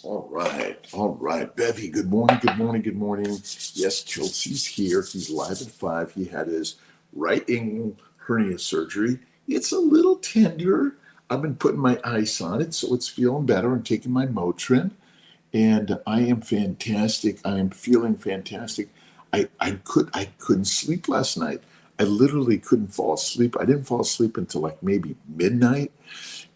All right, all right. Bevy, good morning, good morning, good morning. Yes, Chelsea's here. He's live at 5. He had his right angle hernia surgery. It's a little tender. I've been putting my ice on it, so it's feeling better. I'm taking my Motrin, and I am fantastic. I am feeling fantastic. I couldn't sleep last night. I literally couldn't fall asleep. I didn't fall asleep until like maybe midnight,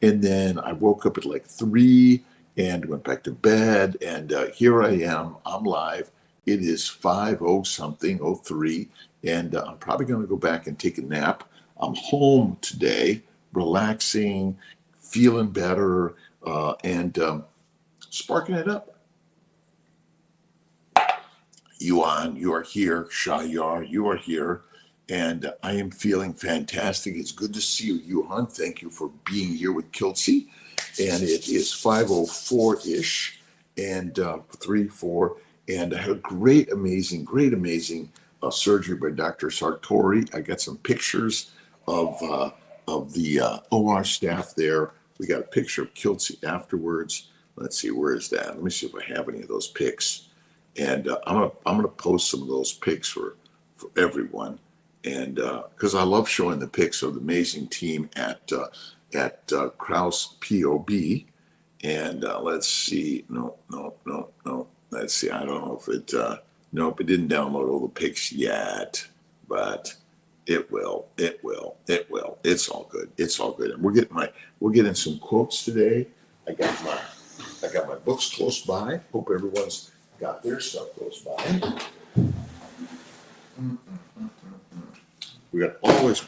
and then I woke up at like 3 and went back to bed. And here I am. I'm live. It is 5 something, 03. And I'm probably going to go back and take a nap. I'm home today, relaxing, feeling better, and sparking it up. Yuan, you are here. Shayar, you are here. And I am feeling fantastic. It's good to see you, Yuan. Thank you for being here with Kiltsy. And it is 5:04-ish and 3, 4. And I had a great, amazing surgery by Dr. Sartori. I got some pictures of the OR staff there. We got a picture of Kiltsy afterwards. Let's see, where is that? Let me see if I have any of those pics. And I'm gonna post some of those pics for everyone, and because I love showing the pics of the amazing team at Kraus POB. And let's see, no. Let's see, I don't know if it. Nope, it didn't download all the pics yet, but it will. It will. It will. It's all good. It's all good. And we're getting some quotes today. I got my books close by. Hope everyone's got their stuff close by. We got to always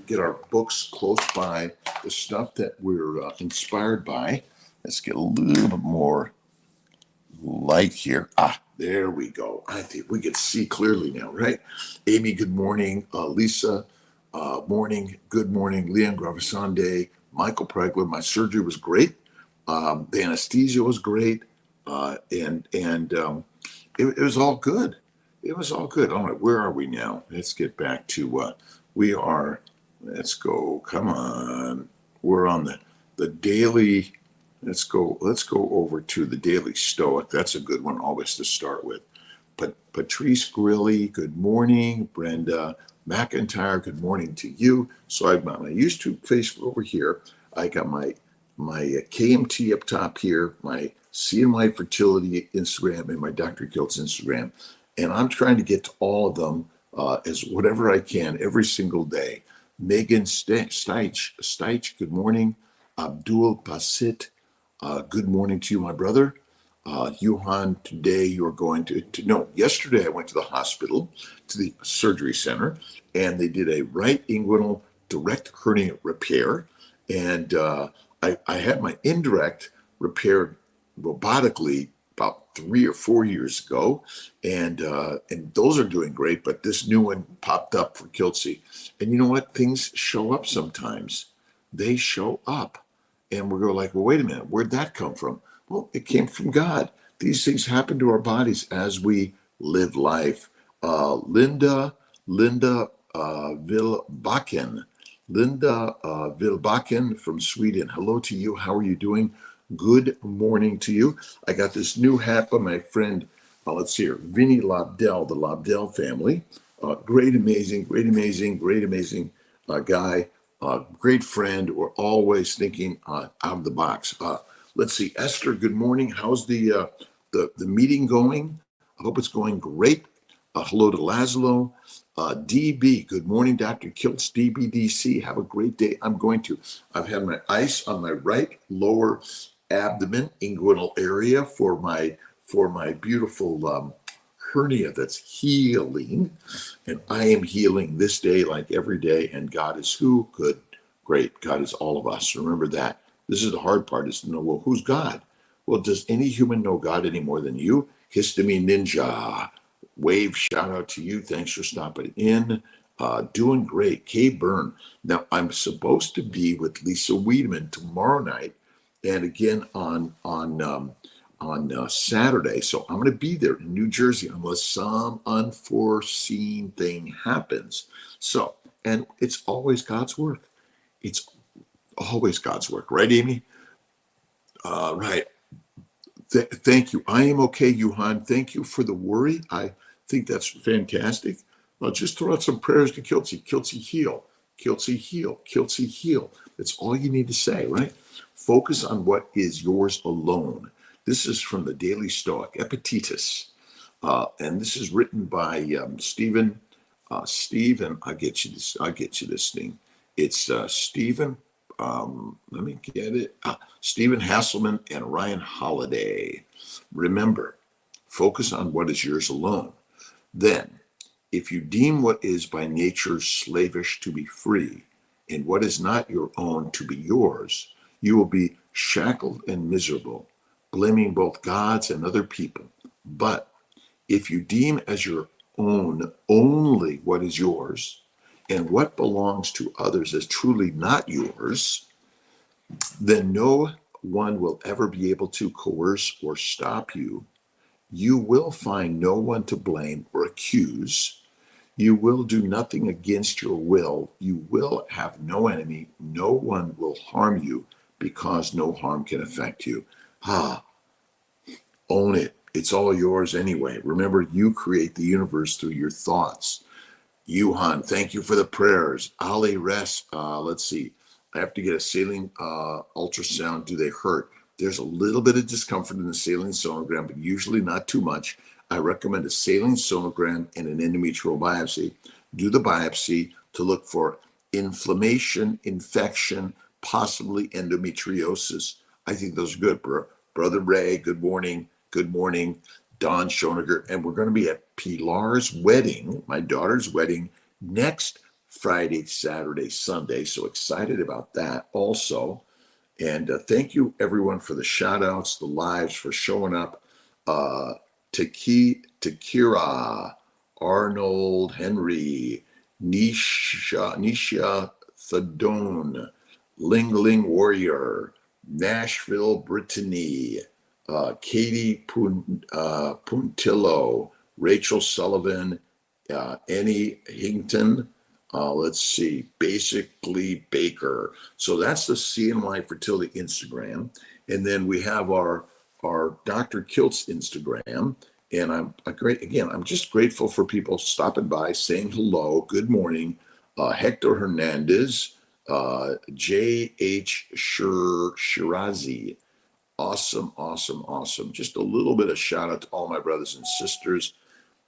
get our books close by, the stuff that we're inspired by. Let's get a little bit more light here. There we go. I think we can see clearly now, right? Amy, good morning. Lisa, morning. Good morning. Leon Gravasande, Michael Pregler. My surgery was great. The anesthesia was great. And it was all good. It was all good. All right, where are we now? Let's get back to we are. Let's go. Come on. We're on the daily. Let's go over to the Daily Stoic. That's a good one always to start with. But Patrice Grilly, good morning. Brenda McIntyre, good morning to you. So I've got my YouTube Facebook over here. I got my KMT up top here, my CNY Fertility Instagram, and my Dr. Kiltz Instagram. And I'm trying to get to all of them as whatever I can every single day. Megan Steich, good morning. Abdul Basit, good morning to you, my brother. Johan, today you're going no, yesterday I went to the hospital, to the surgery center, and they did a right inguinal direct hernia repair. And I had my indirect repaired robotically about 3 or 4 years ago, and those are doing great. But this new one popped up for Kiltsy, and you know what? Things show up sometimes. They show up, and we're going like, well, wait a minute, where'd that come from? Well, it came from God. These things happen to our bodies as we live life. Linda Vilbakken. Linda Vilbakken from Sweden. Hello to you. How are you doing? Good morning to you. I got this new hat by my friend, let's see here, Vinny Lobdell, the Lobdell family. Great, amazing guy. Great friend. We're always thinking out of the box. Let's see, Esther, good morning. How's the meeting going? I hope it's going great. Hello to Laszlo. DB, good morning, Dr. Kiltz, DBDC. Have a great day. I've had my ice on my right lower abdomen, inguinal area for my beautiful hernia that's healing. And I am healing this day like every day. And God is who? Good, great. God is all of us. Remember that. This is the hard part, is to know, well, who's God? Well, does any human know God any more than you? Histamine Ninja. Wave, shout out to you. Thanks for stopping in. Doing great. Kay Byrne. Now, I'm supposed to be with Lisa Wiedemann tomorrow night and again on Saturday. So I'm going to be there in New Jersey unless some unforeseen thing happens. So, and it's always God's work. It's always God's work. Right, Amy? Right. Thank you. I am okay, Johan. Thank you for the worry. I think that's fantastic. Well, just throw out some prayers to Kiltsy. Kiltsy heal. Kiltsy heal. Kiltsy heal. That's all you need to say, right? Focus on what is yours alone. This is from the Daily Stoic, Epictetus. And this is written by Stephen. Stephen, I'll get you this. I'll get you this thing. It's Stephen. Let me get it. Stephen Hasselman and Ryan Holiday. Remember, focus on what is yours alone. Then, if you deem what is by nature slavish to be free, and what is not your own to be yours, you will be shackled and miserable, blaming both gods and other people. But if you deem as your own only what is yours, and what belongs to others as truly not yours, then no one will ever be able to coerce or stop you. You will find no one to blame or accuse. You will do nothing against your will. You will have no enemy. No one will harm you because no harm can affect you. Own it. It's all yours anyway. Remember, you create the universe through your thoughts. Yuhan, thank you for the prayers. Ali Res, let's see. I have to get a saline ultrasound. Do they hurt? There's a little bit of discomfort in the saline sonogram, but usually not too much. I recommend a saline sonogram and an endometrial biopsy. Do the biopsy to look for inflammation, infection, possibly endometriosis. I think those are good, bro. Brother Ray, good morning. Good morning. Don Schoeniger. And we're going to be at Pilar's wedding, my daughter's wedding, next Friday, Saturday, Sunday. So excited about that also. And thank you, everyone, for the shout outs, the lives, for showing up. Takira, Arnold, Henry, Nisha Thadone, Ling Ling Warrior, Nashville, Brittany, Katie Puntillo, Rachel Sullivan, Annie Hington, let's see, basically Baker. So that's the CNY Fertility Instagram. And then we have our Dr. Kiltz Instagram. And I'm just grateful for people stopping by, saying hello, good morning. Hector Hernandez, J.H. Shirazi. Awesome, awesome, awesome. Just a little bit of shout out to all my brothers and sisters.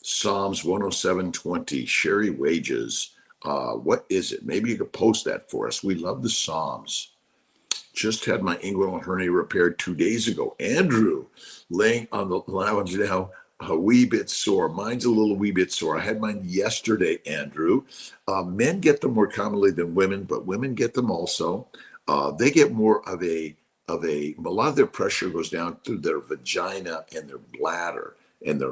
Psalms 107:20, Sherry Wages. What is it? Maybe you could post that for us. We love the Psalms. Just had my inguinal hernia repaired 2 days ago. Andrew, laying on the lounge now, a wee bit sore. Mine's a little wee bit sore. I had mine yesterday, Andrew. Men get them more commonly than women, but women get them also. They get more of a lot of their pressure goes down through their vagina and their bladder, and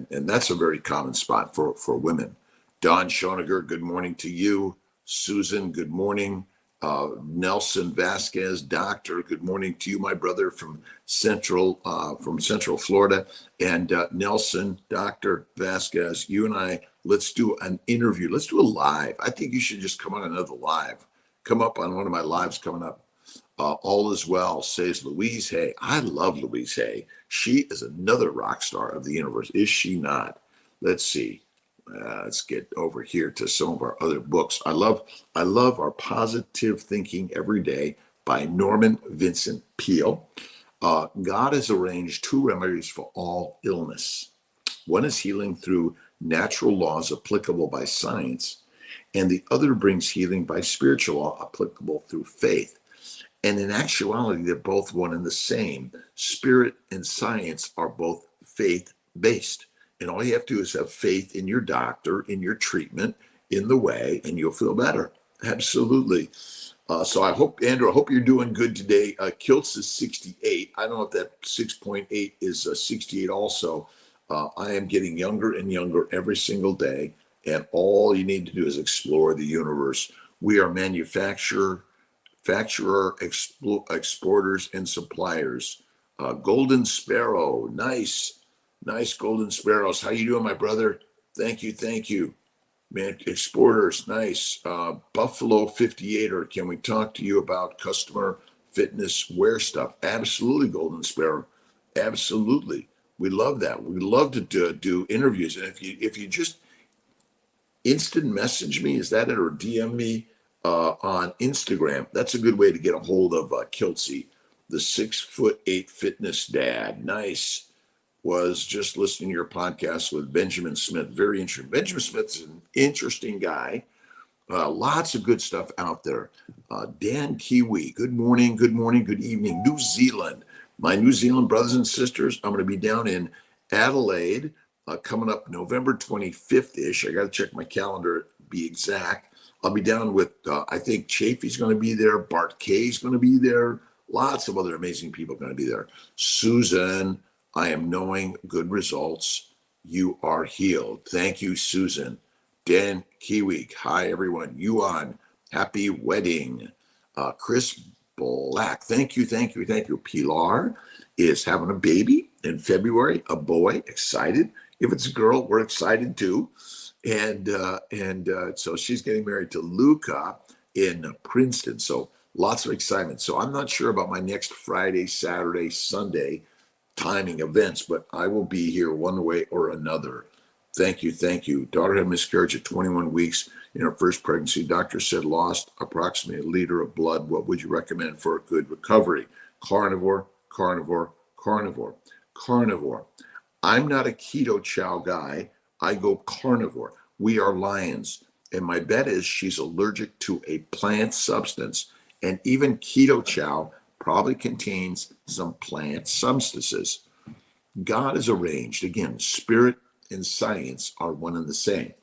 that's a very common spot for women. Don Schoeniger, good morning to you. Susan, good morning. Nelson Vasquez, doctor, good morning to you, my brother from Central Florida. And Nelson, Dr. Vasquez, you and I, let's do an interview. Let's do a live. I think you should just come on another live. Come up on one of my lives coming up. All is well, says Louise Hay. I love Louise Hay. She is another rock star of the universe, is she not? Let's see. Let's get over here to some of our other books. I love our Positive Thinking Every Day by Norman Vincent Peale. God has arranged two remedies for all illness. One is healing through natural laws applicable by science, and the other brings healing by spiritual law applicable through faith. And in actuality, they're both one and the same. Spirit and science are both faith-based. And all you have to do is have faith in your doctor, in your treatment, in the way, and you'll feel better. Absolutely. So I hope, Andrew, I hope you're doing good today. Kiltz is 68. I don't know if that 6.8 is 68 also. I am getting younger and younger every single day. And all you need to do is explore the universe. We are manufacturer, exporters, and suppliers. Golden Sparrow, nice Golden Sparrows. How you doing, my brother? Thank you. Man, exporters, nice. Buffalo 58er, can we talk to you about customer fitness wear stuff? Absolutely, Golden Sparrow. Absolutely. We love that. We love to do interviews. And if you just instant message me, is that it, or DM me on Instagram? That's a good way to get a hold of Kiltsy, the 6'8" fitness dad. Nice. Was just listening to your podcast with Benjamin Smith. Very interesting. Benjamin Smith's an interesting guy. Lots of good stuff out there. Dan Kiwi, good morning, good morning, good evening. New Zealand. My New Zealand brothers and sisters, I'm going to be down in Adelaide coming up November 25th-ish. I got to check my calendar to be exact. I'll be down with, I think Chafee's going to be there. Bart Kay's going to be there. Lots of other amazing people going to be there. Susan, I am knowing good results. You are healed. Thank you, Susan. Dan Kiwi, hi everyone. Yuan, happy wedding. Chris Black, thank you, thank you, thank you. Pilar is having a baby in February, a boy, excited. If it's a girl, we're excited too. And so she's getting married to Luca in Princeton. So lots of excitement. So I'm not sure about my next Friday, Saturday, Sunday timing events, but I will be here one way or another. Thank you. Thank you. Daughter had miscarriage at 21 weeks in her first pregnancy. Doctor said lost approximately a liter of blood. What would you recommend for a good recovery? Carnivore, carnivore, carnivore, carnivore. I'm not a keto chow guy. I go carnivore. We are lions. And my bet is she's allergic to a plant substance. And even keto chow probably contains some plant substances. God is arranged. Again, spirit and science are one and the same.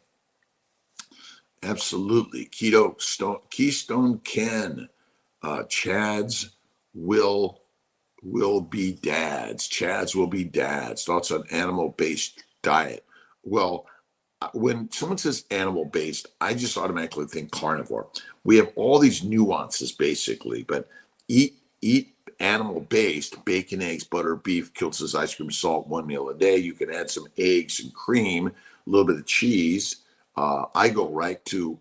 Absolutely. Keystone Ken. Chads will be dads. Chads will be dads. Thoughts on animal-based diet. Well, when someone says animal-based, I just automatically think carnivore. We have all these nuances basically, but eat animal-based, bacon, eggs, butter, beef, Kiltz's ice cream, salt, one meal a day. You can add some eggs and cream, a little bit of cheese. I go right to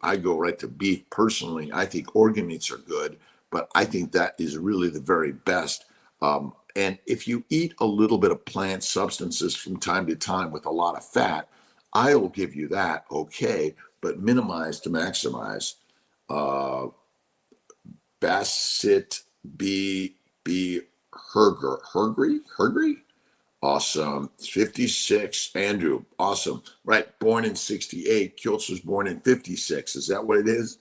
beef personally. I think organ meats are good, but I think that is really the very best. And if you eat a little bit of plant substances from time to time with a lot of fat, I will give you that, okay, but minimize to maximize. Bassett B. Hergry? Awesome. 56. Andrew, awesome. Right, born in 68. Kiltz was born in 56. Is that what it is?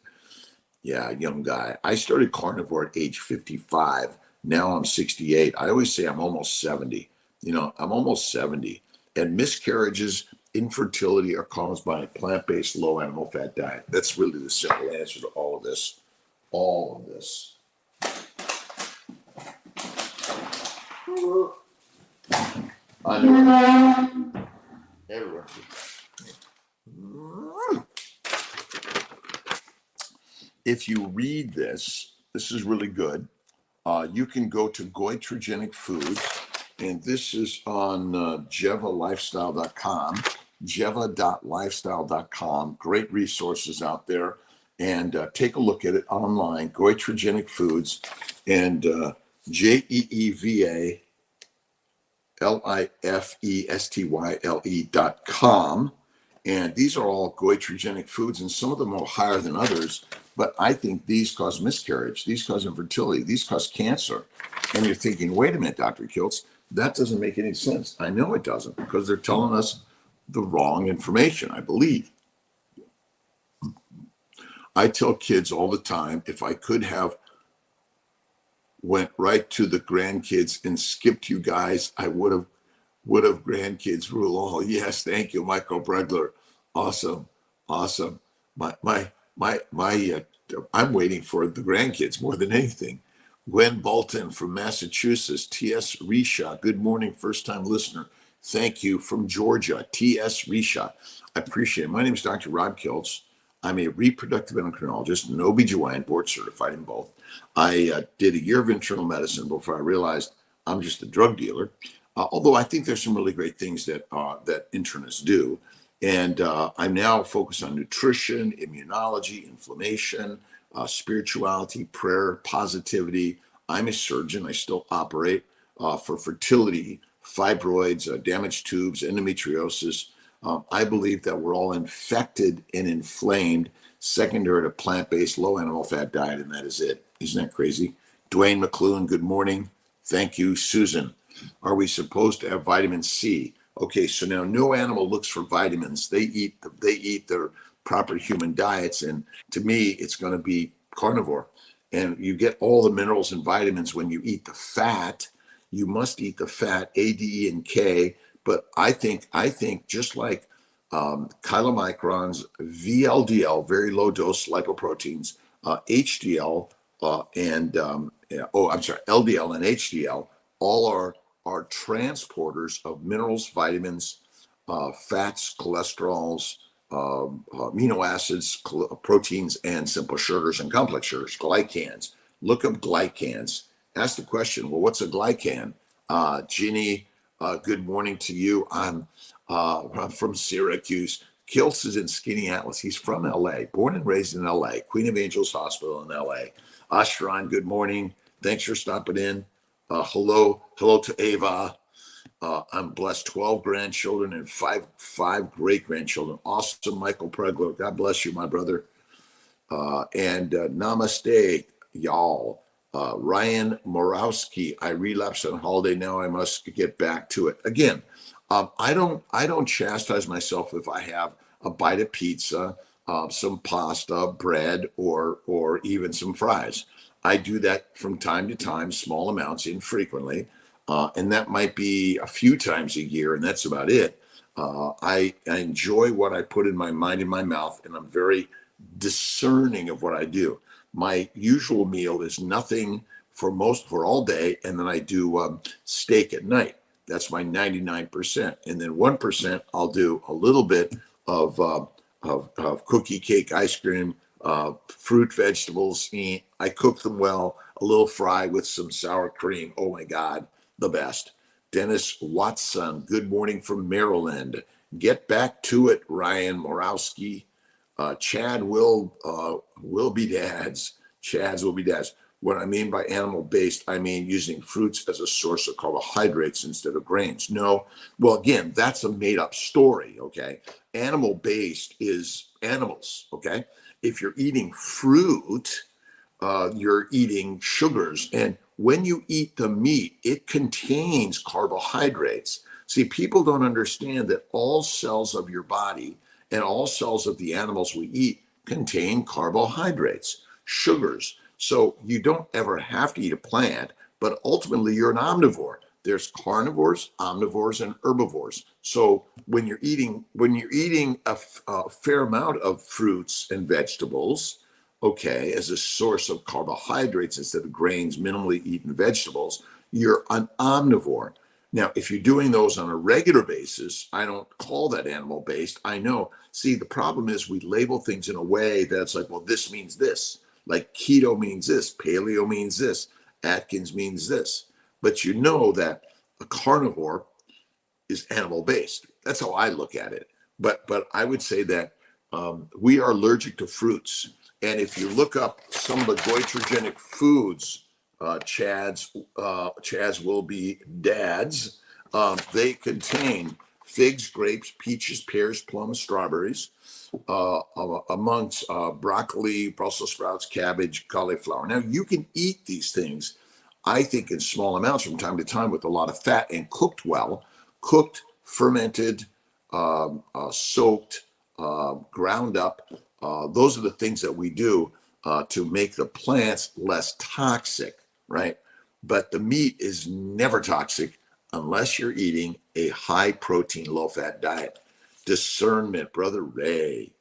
Yeah, young guy. I started carnivore at age 55. Now I'm 68. I always say I'm almost 70. I'm almost 70. And miscarriages, infertility are caused by a plant-based, low animal fat diet. That's really the simple answer to all of this. All of this. If you read this is really good. You can go to Goitrogenic Foods, and this is on jevalifestyle.com, jeva.lifestyle.com. Great resources out there, and take a look at it online. Goitrogenic Foods, and JeeVaLifestyle.com. And these are all goitrogenic foods, and some of them are higher than others. But I think these cause miscarriage, these cause infertility, these cause cancer. And you're thinking, wait a minute, Dr. Kiltz, that doesn't make any sense. I know it doesn't, because they're telling us the wrong information, I believe. I tell kids all the time, if I could have went right to the grandkids and skipped you guys, I would have grandkids rule all. Yes, thank you, Michael Bregler. Awesome. I'm waiting for the grandkids more than anything. Gwen Bolton from Massachusetts. T.S. Risha, good morning, first-time listener. Thank you from Georgia. T.S. Risha, I appreciate it. My name is Dr. Rob Kiltz. I'm a reproductive endocrinologist, an OB/GYN, board certified in both. I did a year of internal medicine before I realized I'm just a drug dealer. Although I think there's some really great things that internists do. And I'm now focused on nutrition, immunology, inflammation, spirituality, prayer, positivity. I'm a surgeon. I still operate for fertility fibroids, damaged tubes, endometriosis. I believe that we're all infected and inflamed secondary to plant-based low animal fat diet, and that is it. Isn't that crazy? Dwayne McLuhan, good morning. Thank you. Susan, are we supposed to have vitamin C? Okay, so now no animal looks for vitamins. They eat their proper human diets, and to me, it's going to be carnivore. And you get all the minerals and vitamins when you eat the fat. You must eat the fat, A, D, E, and K. But I think just like chylomicrons, VLDL, very low dose lipoproteins, HDL, LDL and HDL, all are transporters of minerals, vitamins, fats, cholesterols, amino acids, proteins, and simple sugars and complex sugars, glycans. Look up glycans. Ask the question, well, what's a glycan? Ginny, good morning to you. I'm from Syracuse. Kilts is in Skinny Atlas. He's from LA, born and raised in LA, Queen of Angels Hospital in LA. Ashran, good morning. Thanks for stopping in. Hello to Ava. I'm blessed, 12 grandchildren and five great grandchildren. Awesome, Michael Pregler. God bless you, my brother. And namaste, y'all. Ryan Morowski, I relapsed on holiday. Now I must get back to it. Again, I don't chastise myself if I have a bite of pizza, some pasta, bread, or even some fries. I do that from time to time, small amounts, infrequently. And that might be a few times a year, and that's about it. I enjoy what I put in my mind and my mouth, and I'm very discerning of what I do. My usual meal is nothing for all day, and then I do steak at night. That's my 99%, and then 1% I'll do a little bit of cookie, cake, ice cream, fruit, vegetables. I cook them well, a little fry with some sour cream. Oh my God, the best. Dennis Watson, good morning from Maryland. Get back to it, Ryan Morowski. Chad will be dads. Chads will be dads. What I mean by animal-based, I mean using fruits as a source of carbohydrates instead of grains. No, well, again, that's a made-up story, okay? Animal-based is animals, okay? If you're eating fruit, you're eating sugars. And when you eat the meat, it contains carbohydrates. See, people don't understand that all cells of your body and all cells of the animals we eat contain carbohydrates, sugars. So you don't ever have to eat a plant, but ultimately you're an omnivore. There's carnivores, omnivores, and herbivores. So when you're eating a fair amount of fruits and vegetables, okay, as a source of carbohydrates instead of grains, minimally eaten vegetables, you're an omnivore. Now, if you're doing those on a regular basis, I don't call that animal-based. I know. See, the problem is we label things in a way that's like, well, this means this. Like keto means this, paleo means this, Atkins means this. But you know that a carnivore is animal-based. That's how I look at it. But I would say that we are allergic to fruits. And if you look up some of the goitrogenic foods, Chads will be dads. They contain figs, grapes, peaches, pears, plums, strawberries, amongst broccoli, Brussels sprouts, cabbage, cauliflower. Now, you can eat these things, I think, in small amounts from time to time with a lot of fat and cooked well, cooked, fermented, soaked, ground up. Those are the things that we do to make the plants less toxic, right? But the meat is never toxic unless you're eating a high protein, low fat diet. Discernment, Brother Ray.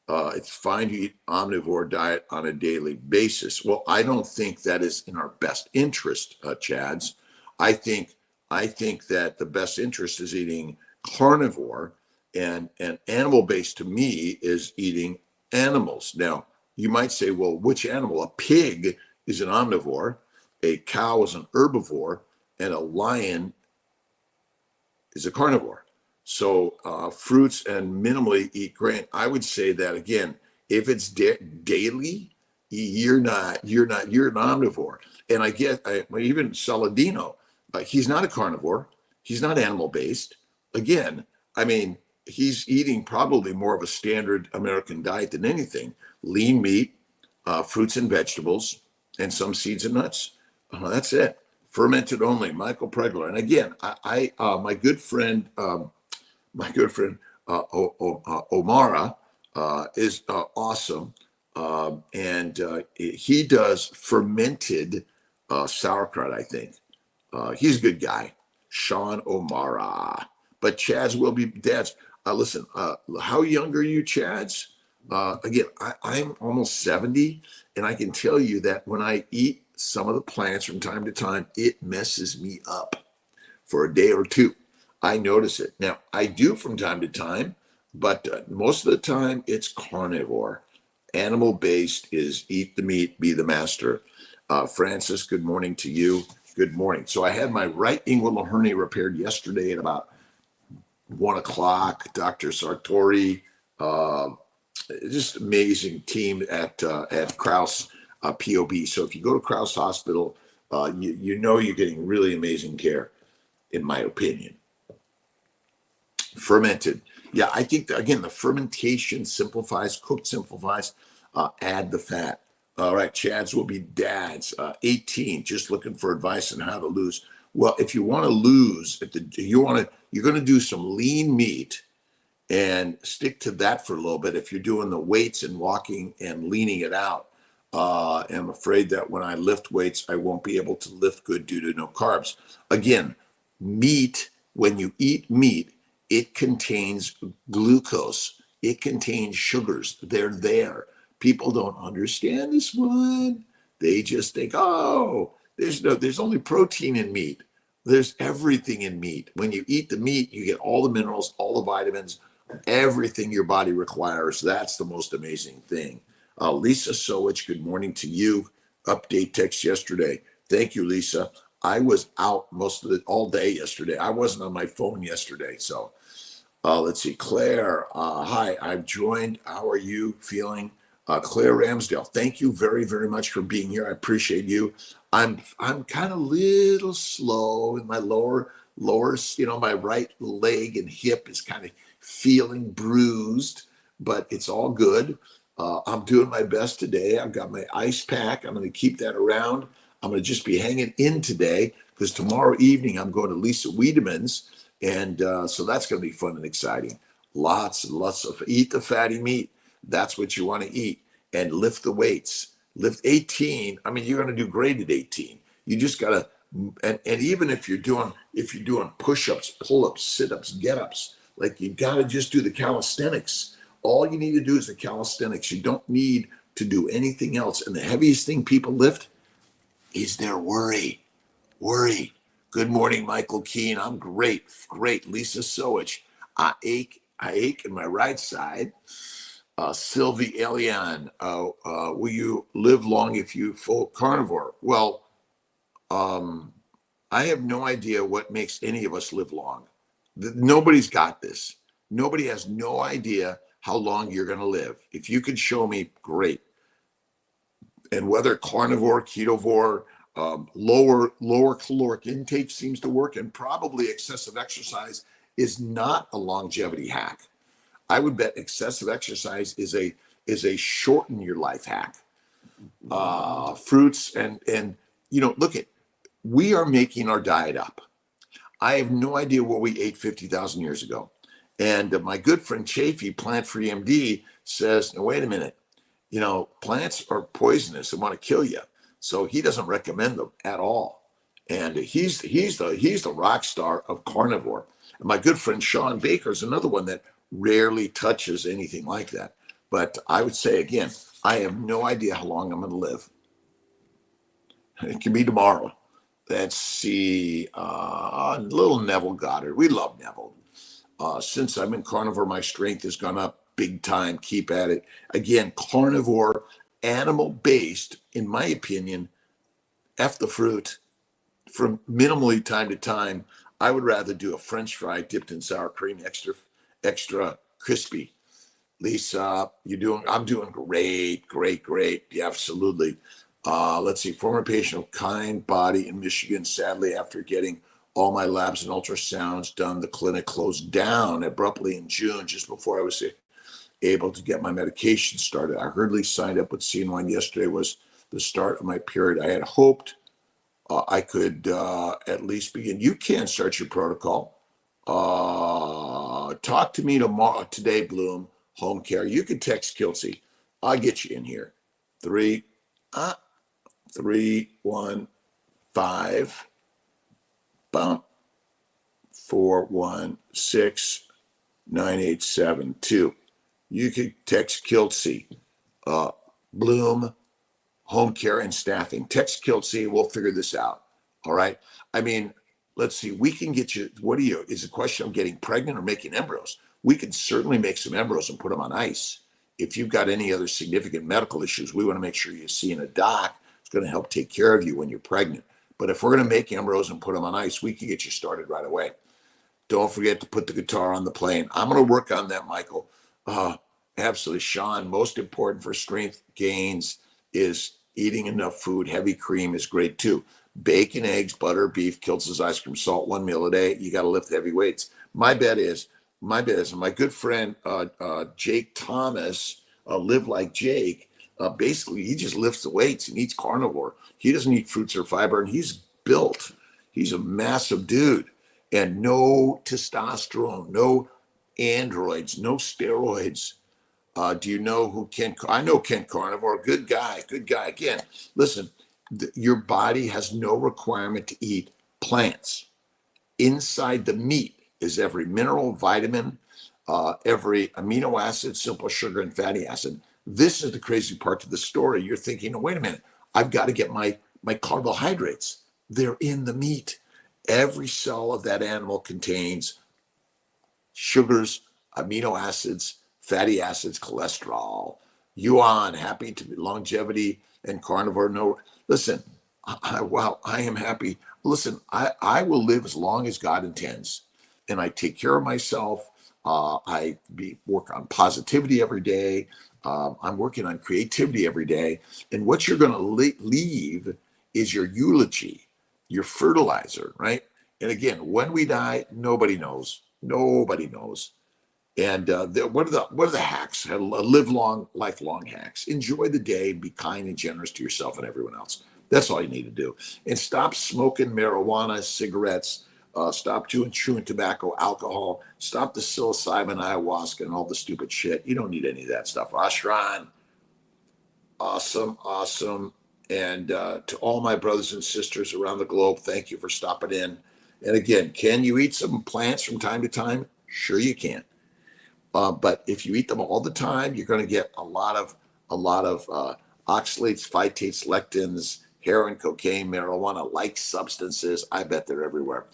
It's fine to eat omnivore diet on a daily basis. Well, I don't think that is in our best interest, Chads. I think that the best interest is eating carnivore, and animal-based to me is eating animals. Now, you might say, well, which animal? A pig is an omnivore, a cow is an herbivore, and a lion is a carnivore. So fruits and minimally eat grain. I would say that again, if it's daily, you're an omnivore. And even Saladino, he's not a carnivore. He's not animal based. Again, I mean, he's eating probably more of a standard American diet than anything. Lean meat, fruits and vegetables, and some seeds and nuts. That's it. Fermented only. Michael Pregler. And again, my good friend, Omara is awesome, and he does fermented sauerkraut. I think he's a good guy, Sean O'Mara. But Chad's will be dads. Listen, how young are you, Chads? Again, I'm almost 70, and I can tell you that when I eat some of the plants from time to time, it messes me up for a day or two. I notice it. Now, I do from time to time, but most of the time it's carnivore. Animal based is eat the meat, be the master. Francis, good morning to you. Good morning. So I had my right inguinal hernia repaired yesterday at about 1 o'clock. Dr. Sartori, just amazing team at Krause POB. So if you go to Krause Hospital, you know you're getting really amazing care, in my opinion. Fermented. Yeah, I think, again, the fermentation simplifies, cooked simplifies, add the fat. All right, Chads will be dads. 18, just looking for advice on how to lose. Well, if you want to lose, you're going to do some lean meat and stick to that for a little bit. If you're doing the weights and walking and leaning it out, I'm afraid that when I lift weights, I won't be able to lift good due to no carbs. Again, meat, when you eat meat, it contains glucose. It contains sugars. They're there. People don't understand this one. They just think, oh, there's only protein in meat. There's everything in meat. When you eat the meat, you get all the minerals, all the vitamins, everything your body requires. That's the most amazing thing. Lisa Sowich, good morning to you. Update text yesterday. Thank you, Lisa. I was out all day yesterday. I wasn't on my phone yesterday. So let's see. Claire, hi, I've joined. How are you feeling? Claire Ramsdale, thank you very, very much for being here. I appreciate you. I'm kind of little slow in my lower, my right leg and hip is kind of feeling bruised, but it's all good. I'm doing my best today. I've got my ice pack. I'm going to keep that around. I'm going to just be hanging in today because tomorrow evening I'm going to Lisa Wiedemann's, and so that's going to be fun and exciting. Lots and lots of eat the fatty meat. That's what you want to eat, and lift the weights. Lift 18. I mean, you're going to do great at 18. You just got to, and even if you're doing push-ups, pull-ups, sit-ups, get-ups, like you got to just do the calisthenics. All you need to do is the calisthenics. You don't need to do anything else. And the heaviest thing people lift is their worry. Worry. Good morning, Michael Keene. I'm great. Lisa Sowich. I ache in my right side. Sylvie Elian, will you live long if you full carnivore? Well, I have no idea what makes any of us live long. Nobody's got this. Nobody has no idea how long you're going to live. If you could show me, great. And whether carnivore, ketovore, lower caloric intake seems to work, and probably excessive exercise is not a longevity hack. I would bet excessive exercise is a shorten your life hack. Fruits and look at, we are making our diet up. I have no idea what we ate 50,000 years ago. And my good friend Chafee, Plant Free MD, says, no, wait a minute, plants are poisonous and want to kill you. So he doesn't recommend them at all. And he's the rock star of carnivore. And my good friend Sean Baker is another one that rarely touches anything like that. But I would say, again, I have no idea how long I'm going to live. It can be tomorrow. Let's see. Little Neville Goddard. We love Neville. Since I'm in carnivore, my strength has gone up big time. Keep at it. Again, carnivore, animal-based, in my opinion, F the fruit. From minimally time to time, I would rather do a French fry dipped in sour cream, extra crispy. Lisa, I'm doing great. Yeah, absolutely. Let's see, former patient of Kind Body in Michigan, sadly, after getting all my labs and ultrasounds done. The clinic closed down abruptly in June, just before I was able to get my medication started. I hurriedly signed up with CN1. Yesterday was the start of my period. I had hoped I could at least begin. You can start your protocol. Talk to me tomorrow, today, Bloom Home Care. You can text Kelsey. I'll get you in here. 315 bump 416-9872. You could text Kelsey, Bloom Home Care and Staffing. Text Kelsey. We'll figure this out. All right. I mean, let's see. We can get you. What do you? Is the question of getting pregnant or making embryos? We can certainly make some embryos and put them on ice. If you've got any other significant medical issues, we want to make sure you're seeing a doc who's going to help take care of you when you're pregnant. But if we're going to make embryos and put them on ice, we can get you started right away. Don't forget to put the guitar on the plane. I'm going to work on that, Michael. Absolutely. Sean, most important for strength gains is eating enough food. Heavy cream is great too. Bacon, eggs, butter, beef, Kiltz's ice cream, salt, 1 meal a day. You got to lift heavy weights. My bet is my good friend Jake Thomas, Live Like Jake, basically he just lifts the weights and eats carnivore. He doesn't eat fruits or fiber, and he's built. He's a massive dude. And no testosterone, no androids, no steroids. Do you know who Ken? I know Ken Carnivore. Good guy. Good guy. Again, listen, your body has no requirement to eat plants. Inside the meat is every mineral, vitamin, every amino acid, simple sugar, and fatty acid. This is the crazy part to the story. You're thinking, oh, wait a minute, I've got to get my carbohydrates. They're in the meat. Every cell of that animal contains sugars, amino acids, fatty acids, cholesterol. Yuan, happy to be longevity and carnivore. No, listen, I am happy. Listen, I will live as long as God intends, and I take care of myself. Work on positivity every day. I'm working on creativity every day. And what you're going to leave is your eulogy, your fertilizer, right? And again, when we die, nobody knows. Nobody knows. And what are the hacks? Live long, lifelong hacks. Enjoy the day and be kind and generous to yourself and everyone else. That's all you need to do. And stop smoking marijuana, cigarettes. Stop chewing tobacco, alcohol. Stop the psilocybin, ayahuasca, and all the stupid shit. You don't need any of that stuff. Ashran, awesome. And to all my brothers and sisters around the globe, thank you for stopping in. And again, can you eat some plants from time to time? Sure you can. But if you eat them all the time, you're going to get a lot of oxalates, phytates, lectins, heroin, cocaine, marijuana-like substances. I bet they're everywhere.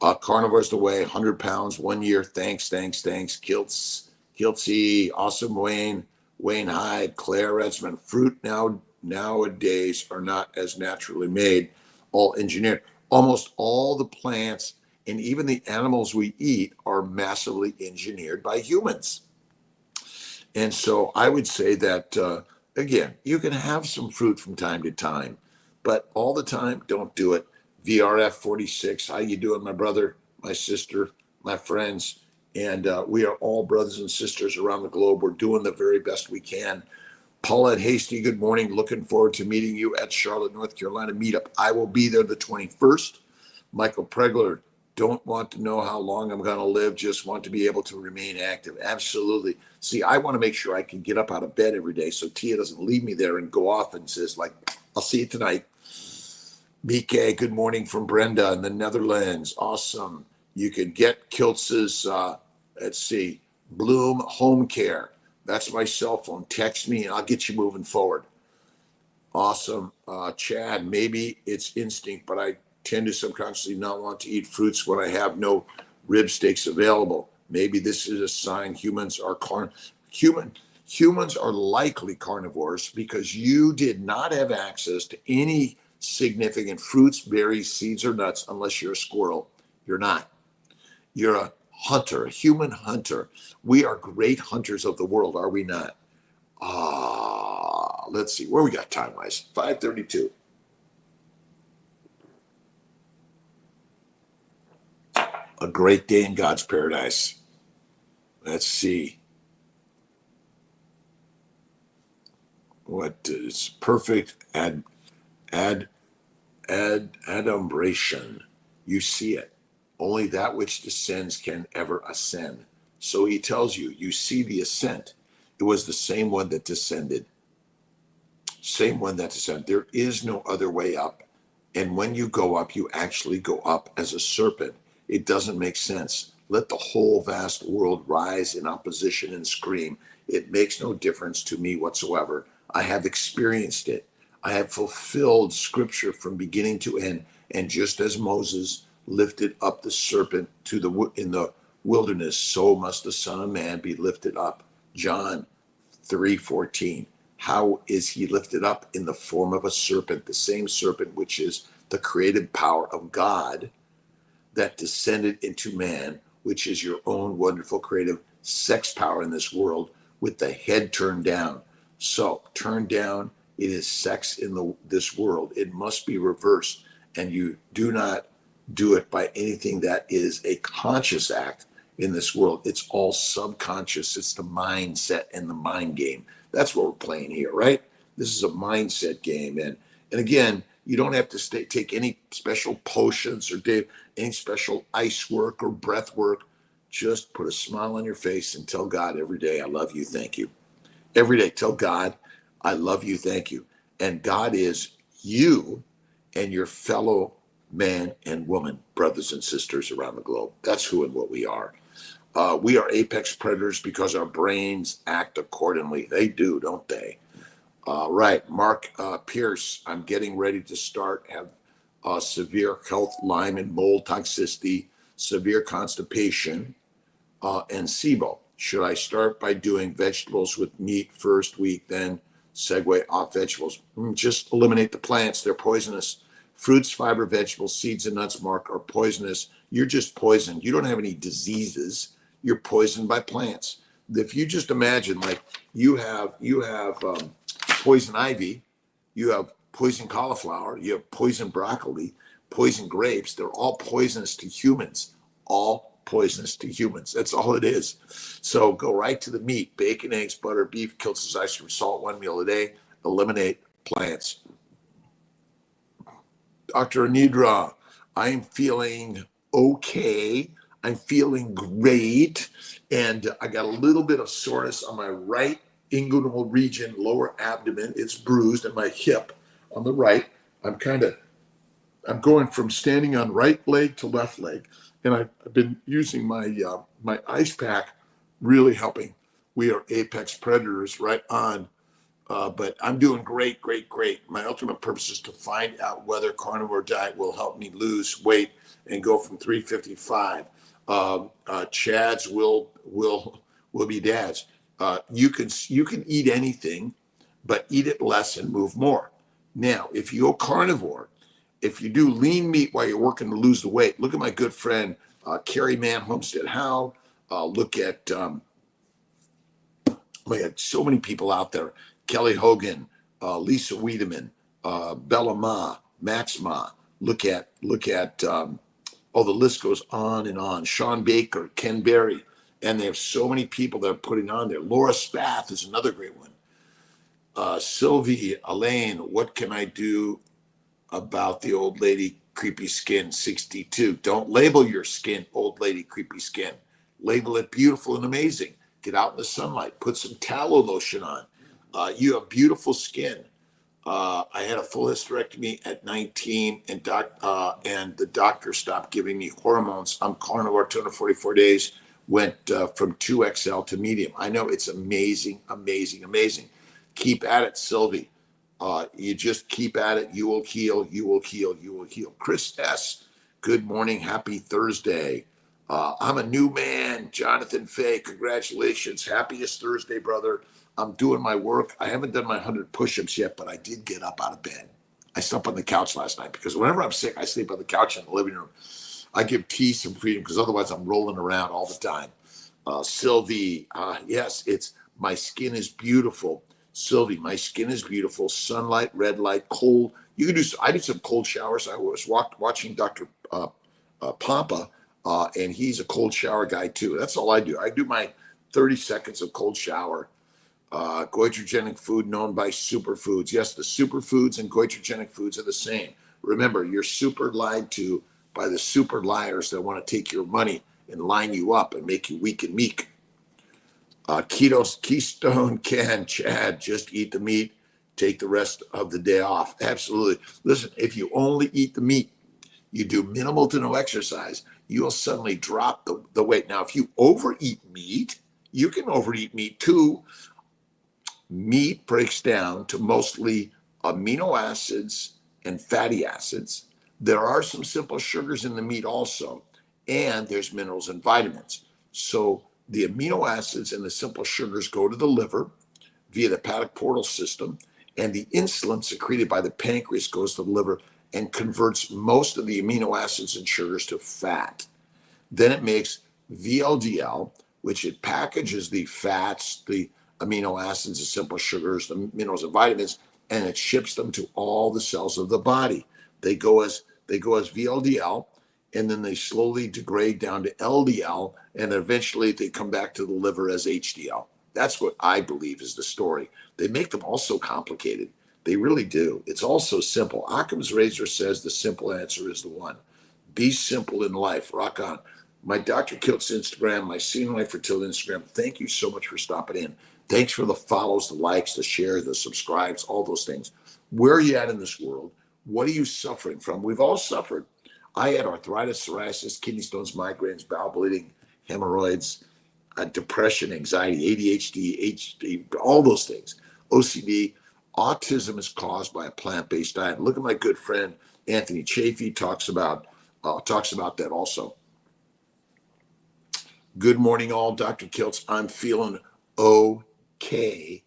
Carnivore's the way, 100 pounds, 1 year. Thanks. Kiltsy, awesome Wayne Hyde, Claire Redsman. Fruit nowadays are not as naturally made, all engineered. Almost all the plants and even the animals we eat are massively engineered by humans. And so I would say that, again, you can have some fruit from time to time, but all the time, don't do it. VRF 46, how you doing, my brother, my sister, my friends? And we are all brothers and sisters around the globe. We're doing the very best we can. Paulette Hasty, good morning. Looking forward to meeting you at Charlotte, North Carolina meetup. I will be there the 21st. Michael Pregler, don't want to know how long I'm going to live, just want to be able to remain active. Absolutely. See, I want to make sure I can get up out of bed every day so Tia doesn't leave me there and go off and says, like, I'll see you tonight. BK, good morning from Brenda in the Netherlands. Awesome. You can get Kiltz's, Bloom Home Care. That's my cell phone. Text me and I'll get you moving forward. Awesome. Chad, maybe it's instinct, but I tend to subconsciously not want to eat fruits when I have no rib steaks available. Maybe this is a sign humans are humans are likely carnivores because you did not have access to any significant fruits, berries, seeds, or nuts unless you're a squirrel. You're not. You're a hunter, a human hunter. We are great hunters of the world, are we not? Let's see where we got time wise. 5:32. A great day in God's paradise. Let's see. What is perfect adumbration? You see it. Only that which descends can ever ascend. So he tells you, you see the ascent. It was the same one that descended. Same one that descended. There is no other way up. And when you go up, you actually go up as a serpent. It doesn't make sense. Let the whole vast world rise in opposition and scream. It makes no difference to me whatsoever. I have experienced it. I have fulfilled scripture from beginning to end. And just as Moses lifted up the serpent in the wilderness, so must the Son of Man be lifted up. John 3:14. How is he lifted up? In the form of a serpent, the same serpent which is the creative power of God that descended into man, which is your own wonderful creative sex power in this world, with the head turned down. So turned down, it is sex in this world. It must be reversed, and you do not do it by anything that is a conscious act in this world. It's all subconscious. It's the mindset and the mind game. That's what we're playing here, right? This is a mindset game. And again, you don't have to take any special potions or any special ice work or breath work. Just put a smile on your face and tell God every day, I love you, thank you. Every day, tell God, I love you, thank you. And God is you and your fellow man and woman, brothers and sisters around the globe. That's who and what we are. We are apex predators because our brains act accordingly. They do, don't they? Right. Mark Pierce, I'm getting ready to start, have severe health, Lyme and mold toxicity, severe constipation, and SIBO. Should I start by doing vegetables with meat first week, then segue off vegetables? Just eliminate the plants. They're poisonous. Fruits, fiber, vegetables, seeds, and nuts, Mark, are poisonous. You're just poisoned. You don't have any diseases. You're poisoned by plants. If you just imagine, like you have poison ivy, you have poison cauliflower, you have poison broccoli, poison grapes. They're all poisonous to humans. All poisonous to humans. That's all it is. So go right to the meat: bacon, eggs, butter, beef, kilts, ice cream, salt, one meal a day. Eliminate plants. Dr. Anidra, I'm feeling okay. I'm feeling great. And I got a little bit of soreness on my right inguinal region, lower abdomen. It's bruised, and my hip on the right. I'm going from standing on right leg to left leg. And I've been using my ice pack, really helping. We are apex predators, right on. But I'm doing great. My ultimate purpose is to find out whether carnivore diet will help me lose weight and go from 355. Chads will be dads. You can eat anything, but eat it less and move more. Now, if you go carnivore, if you do lean meat while you're working to lose the weight, look at my good friend Carrie Mann Homestead Howe. Look at we had so many people out there: Kelly Hogan, Lisa Wiedemann, Bella Ma, Max Ma. Look at the list goes on and on. Sean Baker, Ken Berry, and they have so many people that are putting on there. Laura Spath is another great one. Sylvie, Elaine, what can I do about the old lady creepy skin 62? Don't label your skin old lady creepy skin. Label it beautiful and amazing. Get out in the sunlight. Put some tallow lotion on. You have beautiful skin. I had a full hysterectomy at 19, and the doctor stopped giving me hormones. I'm carnivore 244 days. Went from 2XL to medium. I know, it's amazing. Keep at it, Sylvie. You just keep at it. You will heal. Chris S., good morning. Happy Thursday. I'm a new man. Jonathan Fay, congratulations. Happiest Thursday, brother. I'm doing my work. I haven't done my 100 push-ups yet, but I did get up out of bed. I slept on the couch last night because whenever I'm sick, I sleep on the couch in the living room. I give T some freedom because otherwise I'm rolling around all the time. Sylvie, yes, my skin is beautiful. Sylvie, my skin is beautiful. Sunlight, red light, cold. I did some cold showers. I was watching Dr. Pampa And he's a cold shower guy too. That's all I do. I do my 30 seconds of cold shower. Goitrogenic food known by superfoods. Yes, the superfoods and goitrogenic foods are the same. Remember, you're super lied to by the super liars that want to take your money and line you up and make you weak and meek. Keystone can, Chad, just eat the meat, take the rest of the day off. Absolutely. Listen, if you only eat the meat, you do minimal to no exercise, you will suddenly drop the weight. Now, if you overeat meat, you can overeat meat too. Meat breaks down to mostly amino acids and fatty acids. There are some simple sugars in the meat also, and there's minerals and vitamins. So the amino acids and the simple sugars go to the liver via the hepatic portal system, and the insulin secreted by the pancreas goes to the liver and converts most of the amino acids and sugars to fat. Then it makes VLDL, which it packages the fats, the amino acids, the simple sugars, the minerals and vitamins, and it ships them to all the cells of the body. They go as VLDL, and then they slowly degrade down to LDL, and eventually they come back to the liver as HDL. That's what I believe is the story. They make them all so complicated. They really do. It's all so simple. Occam's razor says the simple answer is the one. Be simple in life. Rock on. My Dr. Kiltz Instagram, my Seeing Life Fertility Instagram. Thank you so much for stopping in. Thanks for the follows, the likes, the shares, the subscribes, all those things. Where are you at in this world? What are you suffering from? We've all suffered. I had arthritis, psoriasis, kidney stones, migraines, bowel bleeding, hemorrhoids, depression, anxiety, ADHD, HD, all those things. OCD. Autism is caused by a plant-based diet. Look at my good friend Anthony Chafee talks about that also. Good morning, all. Dr. Kiltz, I'm feeling okay.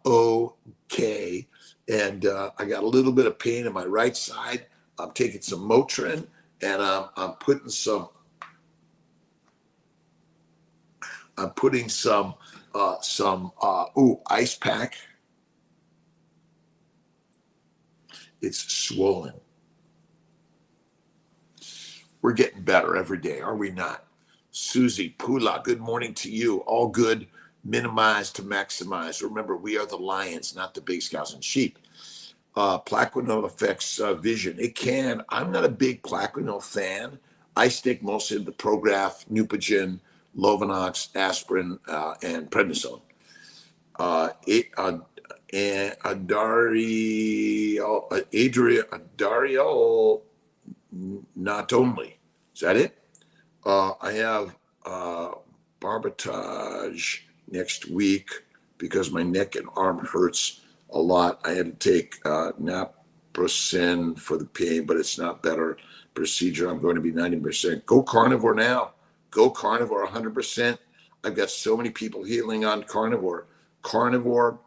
Okay. And I got a little bit of pain in my right side. I'm taking some Motrin, and I'm putting some ice pack. It's swollen. We're getting better every day, are we not? Susie Pula, good morning to you. All good, minimize to maximize. Remember, we are the lions, not the big cows and sheep. Plaquenil affects vision. It can. I'm not a big Plaquenil fan. I stick mostly to the Prograf, Neupogen, Lovenox, aspirin, and prednisone. Dario, not only. Is that it? I have Barbitage next week because my neck and arm hurts a lot. I had to take naproxen for the pain, but it's not better. Procedure, I'm going to be 90%. Go carnivore now. Go carnivore 100%. I've got so many people healing on carnivore. Carnivore,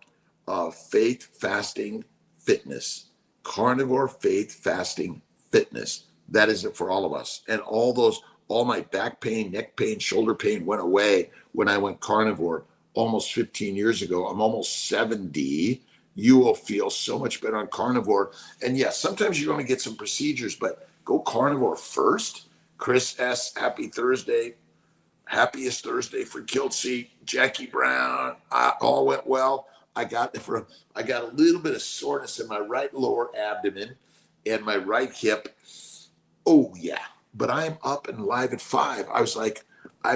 faith, fasting, fitness. Carnivore, faith, fasting, fitness. That is it for all of us. And all my back pain, neck pain, shoulder pain went away when I went carnivore almost 15 years ago. I'm almost 70. You will feel so much better on carnivore. And yes, sometimes you're going to get some procedures, but go carnivore first. Chris S., happy Thursday. Happiest Thursday for Kiltzy. Jackie Brown, all went well. I got a little bit of soreness in my right lower abdomen and my right hip. Oh yeah, but I'm up and live at 5. I was like, I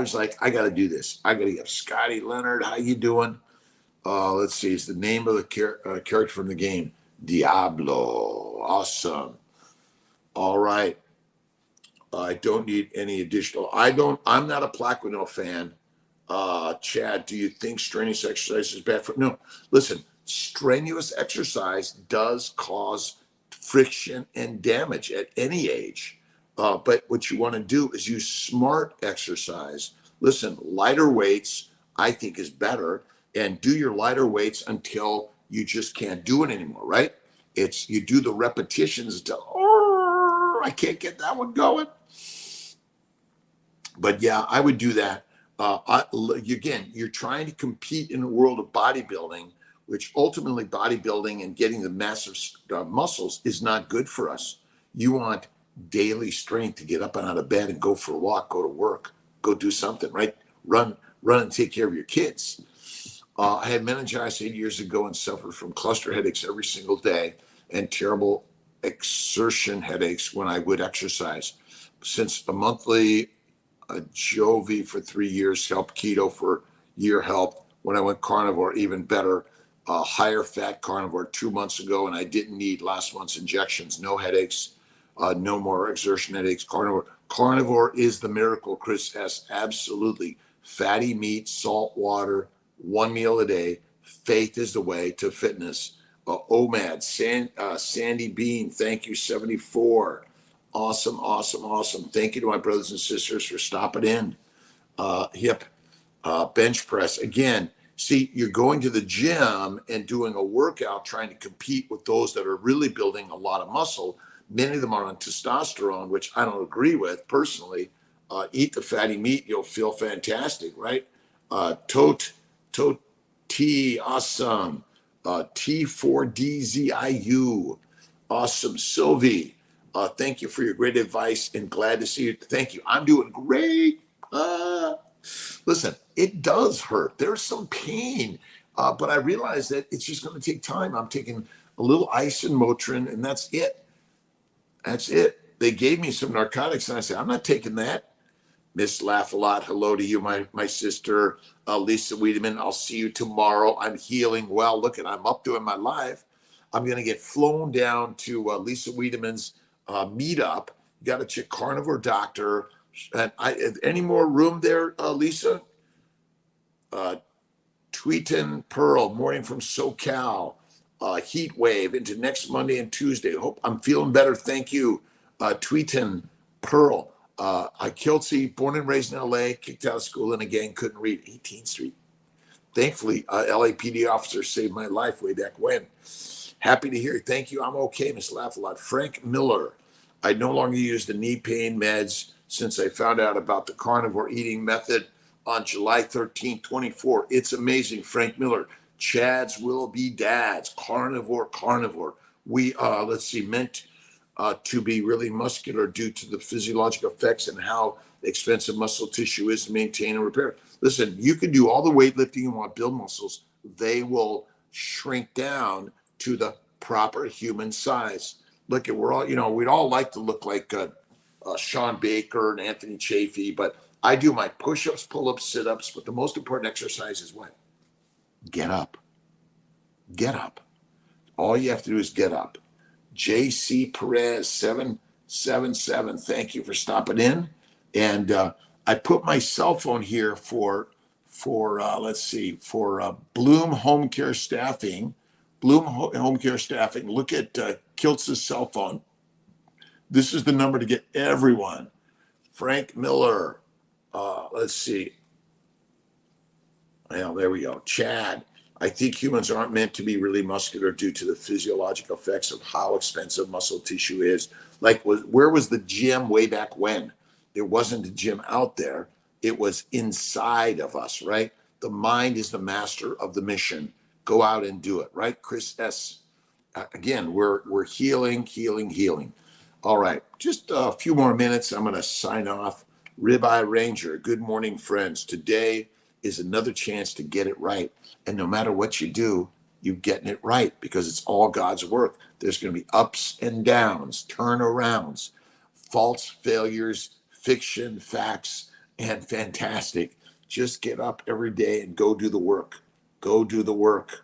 got to do this. I got to get Scotty Leonard. How you doing? Let's see. It's the name of the character from the game, Diablo. Awesome. All right. I don't need any additional. I'm not a Plaquenil fan. Chad, do you think strenuous exercise is bad for? No. Listen, strenuous exercise does cause friction and damage at any age. But what you want to do is use smart exercise. Listen, lighter weights, I think, is better. And do your lighter weights until you just can't do it anymore, right? It's you do the repetitions until, I can't get that one going. But yeah, I would do that. Again, you're trying to compete in the world of bodybuilding, which ultimately bodybuilding and getting the massive muscles is not good for us. You want daily strength to get up and out of bed and go for a walk, go to work, go do something, right? Run and take care of your kids. I had meningitis 8 years ago and suffered from cluster headaches every single day and terrible exertion headaches when I would exercise. Since a monthly Jovi for 3 years helped, keto for a year helped. When I went carnivore, even better. Higher fat carnivore 2 months ago, and I didn't need last month's injections. No headaches, no more exertion headaches. Carnivore is the miracle, Chris S. Absolutely. Fatty meat, salt water, one meal a day. Faith is the way to fitness. OMAD, Sandy Bean, thank you, 74. Awesome. Thank you to my brothers and sisters for stopping in. Hip, bench press. Again, see, you're going to the gym and doing a workout trying to compete with those that are really building a lot of muscle. Many of them are on testosterone, which I don't agree with personally. Eat the fatty meat, you'll feel fantastic, right? Tote T, awesome. T4DZIU, awesome. Sylvie, thank you for your great advice and glad to see you. Thank you. I'm doing great. Listen, it does hurt. There's some pain, but I realize that it's just going to take time. I'm taking a little ice and Motrin, and that's it. That's it. They gave me some narcotics, and I said, I'm not taking that. Miss Laugh a Lot, hello to you, my sister, Lisa Wiedemann. I'll see you tomorrow. I'm healing well. Look, I'm up doing my live. I'm going to get flown down to Lisa Wiedemann's meetup. You got to check Carnivore Doctor. And any more room there, Lisa? Tweetin Pearl, morning from SoCal. Heat wave into next Monday and Tuesday. Hope I'm feeling better. Thank you, Tweetin Pearl. Kelsey, born and raised in LA, kicked out of school in a gang, couldn't read. 18th Street. Thankfully, LAPD officer saved my life way back when. Happy to hear you. Thank you. I'm okay, Miss Laugh a Lot. Frank Miller. I no longer use the knee pain meds since I found out about the carnivore eating method on July 13, 24. It's amazing, Frank Miller. Chads will be dads. Carnivore. We, meant to be really muscular due to the physiological effects and how expensive muscle tissue is to maintain and repair. Listen, you can do all the weightlifting you want, build muscles. They will shrink down to the proper human size. Look, we're all, we'd all like to look like Sean Baker and Anthony Chafee, but I do my push-ups, pull-ups, sit-ups, but the most important exercise is what? Get up. Get up. All you have to do is get up. JC Perez 777. Thank you for stopping in. And I put my cell phone here for Bloom Home Care Staffing. Bloom Home Care Staffing. Look at Kiltz's cell phone. This is the number to get everyone. Frank Miller. Well, there we go. Chad. I think humans aren't meant to be really muscular due to the physiological effects of how expensive muscle tissue is. Like, where was the gym way back when? There wasn't a gym out there. It was inside of us, right? The mind is the master of the mission. Go out and do it, right? Chris S. Again, we're healing. All right, just a few more minutes. I'm going to sign off. Ribeye Ranger, good morning, friends. Today is another chance to get it right. And no matter what you do, you're getting it right because it's all God's work. There's going to be ups and downs, turnarounds, false failures, fiction, facts, and fantastic. Just get up every day and go do the work. Go do the work.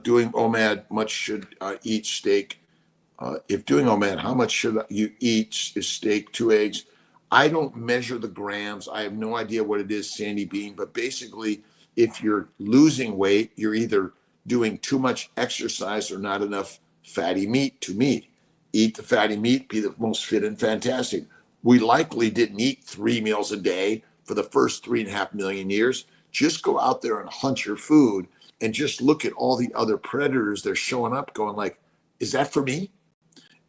Doing OMAD, much should eat steak. If doing OMAD, how much should you eat steak, 2 eggs? I don't measure the grams. I have no idea what it is, Sandy Bean, but basically, if you're losing weight, you're either doing too much exercise or not enough fatty meat to meat. Eat the fatty meat, be the most fit and fantastic. We likely didn't eat 3 meals a day for the first 3.5 million years. Just go out there and hunt your food and just look at all the other predators. They're showing up going like, is that for me?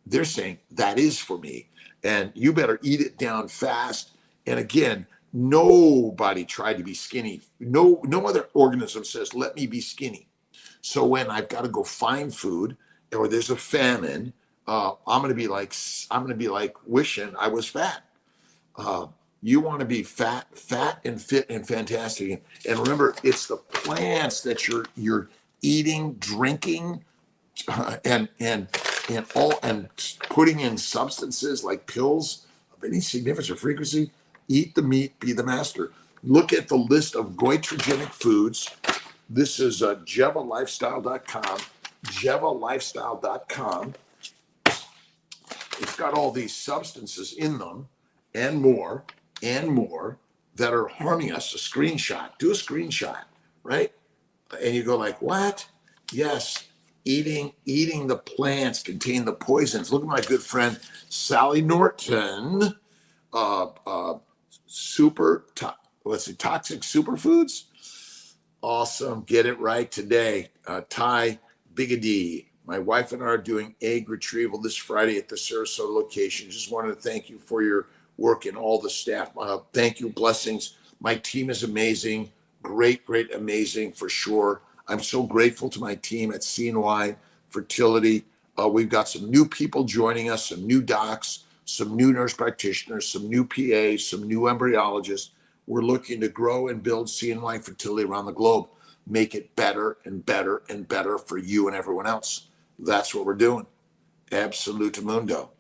They're saying that is for me. And you better eat it down fast. And again, nobody tried to be skinny. No other organism says, let me be skinny. So when I've got to go find food or there's a famine, I'm going to be like wishing I was fat. Uh, you want to be fat and fit and fantastic. And remember, it's the plants that you're eating, drinking, and putting in substances like pills of any significance or frequency. Eat the meat, be the master. Look at the list of goitrogenic foods. This is jevalifestyle.com. Jevalifestyle.com. It's got all these substances in them and more that are harming us. A screenshot. Do a screenshot, right? And you go like, what? Yes, eating the plants contain the poisons. Look at my good friend Sally Norton. Toxic superfoods. Awesome. Get it right today. Ty Bigady. My wife and I are doing egg retrieval this Friday at the Sarasota location. Just wanted to thank you for your work and all the staff. Thank you. Blessings. My team is amazing. Great, amazing for sure. I'm so grateful to my team at CNY Fertility. We've got some new people joining us, some new docs, some new nurse practitioners, some new PAs, some new embryologists. We're looking to grow and build CNY Fertility around the globe, make it better and better and better for you and everyone else. That's what we're doing. Absolute mundo.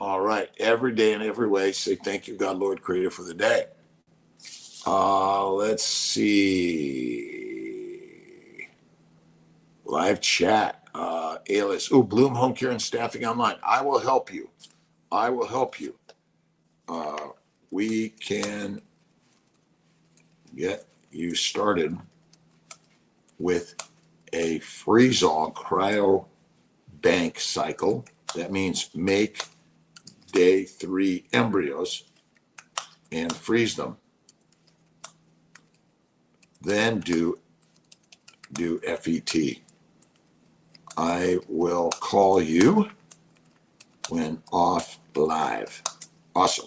All right. Every day in every way, say thank you, God, Lord, Creator, for the day. Let's see. Live chat. Alias. Bloom Home Care and Staffing Online. I will help you. We can get you started with a freeze-all cryo bank cycle. That means make day 3 embryos and freeze them. Then do FET. I will call you when off live. Awesome.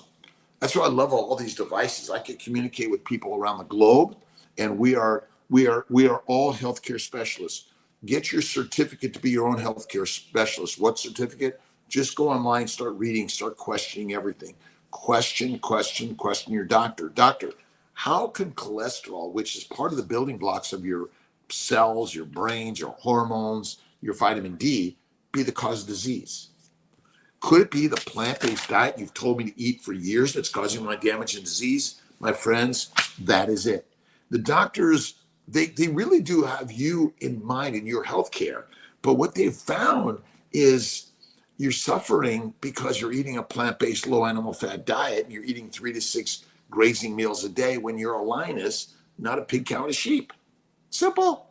That's why I love all these devices. I can communicate with people around the globe, and we are all healthcare specialists. Get your certificate to be your own healthcare specialist. What certificate? Just go online, start reading, start questioning everything. Question your doctor. Doctor, how can cholesterol, which is part of the building blocks of your cells, your brains, your hormones, your vitamin D, be the cause of disease? Could it be the plant-based diet you've told me to eat for years that's causing my damage and disease? My friends, that is it. The doctors, they really do have you in mind in your health care. But what they've found is you're suffering because you're eating a plant-based low animal fat diet and you're eating 3 to 6 grazing meals a day when you're a lioness, not a pig, cow, and a sheep. Simple.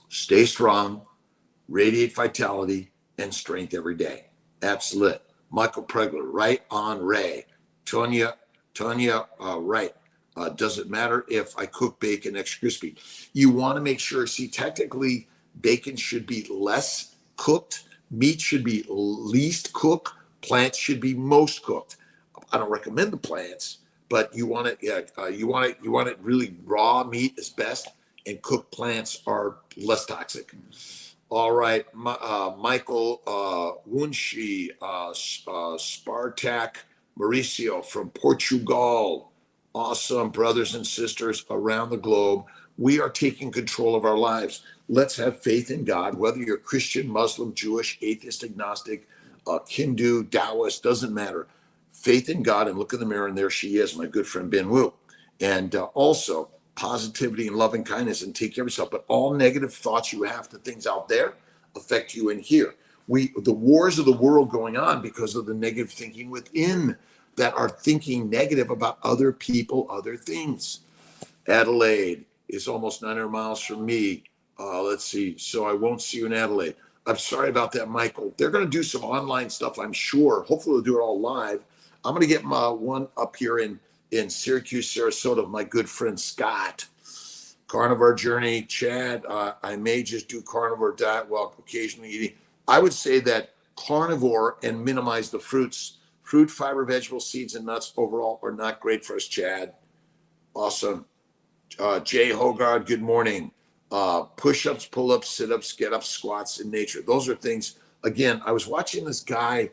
Stay strong, radiate vitality and strength every day. Absolute. Michael Pregler, right on Ray. Tonya, right. Does it matter if I cook bacon extra crispy? You want to make sure, technically bacon should be less cooked. Meat should be least cooked. Plants should be most cooked. I don't recommend the plants, but you want it really raw. Meat is best, and cooked plants are less toxic. All right, Michael Wunshi, Spartak Mauricio from Portugal. Awesome, brothers and sisters around the globe. We are taking control of our lives. Let's have faith in God, whether you're Christian, Muslim, Jewish, atheist, agnostic, Hindu, Taoist, doesn't matter. Faith in God, and look in the mirror, and there she is, my good friend Ben Wu. And also, positivity and loving kindness, and take care of yourself. But all negative thoughts you have to things out there affect you in here. The wars of the world going on because of the negative thinking within that are thinking negative about other people, other things. Adelaide is almost 900 miles from me. Let's see. So I won't see you in Adelaide. I'm sorry about that, Michael. They're going to do some online stuff, I'm sure. Hopefully they'll do it all live. I'm going to get my one up here in Syracuse, Sarasota, my good friend Scott. Carnivore journey, Chad. I may just do carnivore diet while occasionally eating. I would say that carnivore and minimize the fruits. Fruit, fiber, vegetables, seeds, and nuts overall are not great for us, Chad. Awesome. Jay Hogard, good morning. Push-ups, pull-ups, sit-ups, get-ups, squats in nature. Those are things, again, I was watching this guy